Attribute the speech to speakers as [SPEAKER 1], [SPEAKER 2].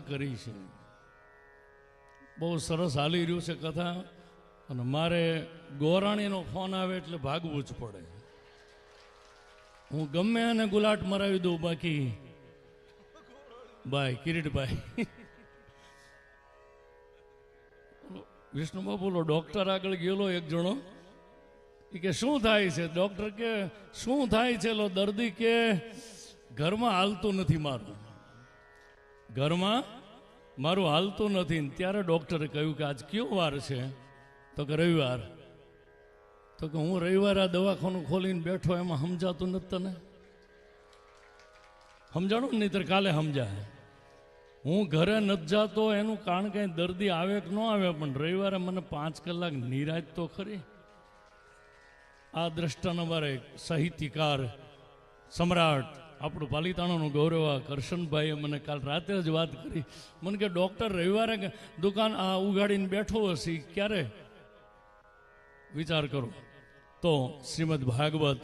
[SPEAKER 1] કરી છે, બહુ સરસ હાલી રહ્યું છે કથા. અને મારે ગોરાણીનો ફોન આવે એટલે ભાગવું જ પડે. હું ગમે એને ગુલાટ મરાવી દઉં, બાકી ભાઈ કિરીટભાઈ વિષ્ણુબા બોલો, ડોક્ટર આગળ ગયેલો એક જણો, એ કે શું થાય છે? ડોક્ટર કે શું થાય છે? લો દર્દી કે ઘરમાં હાલતું નથી, ઘરમાં મારું હાલતું નથી. ત્યારે ડોક્ટરે કહ્યું કે આજ કયો વાર છે? તો કે રવિવાર. તો કે હું રવિવારે આ દવાખાનું ખોલીને બેઠો, એમાં સમજાતું નથી તને? સમજાણું ને, નહીતર કાલે સમજાય. હું ઘરે નથી જાતો એનું કારણ કઈ દર્દી આવે કે ન આવે, પણ રવિવારે મને 5 કલાક નિરાજ તો ખરી. આ દ્રષ્ટાના મારે સાહિત્યકાર સમ્રાટ આપણું પાલિતાણાનું ગૌરવ કરશનભાઈએ મને કાલ રાતે જ વાત કરી. મને કે ડૉક્ટર રવિવારે દુકાન આ ઉગાડીને બેઠો હશે, ક્યારે? વિચાર કરો. તો શ્રીમદ ભાગવત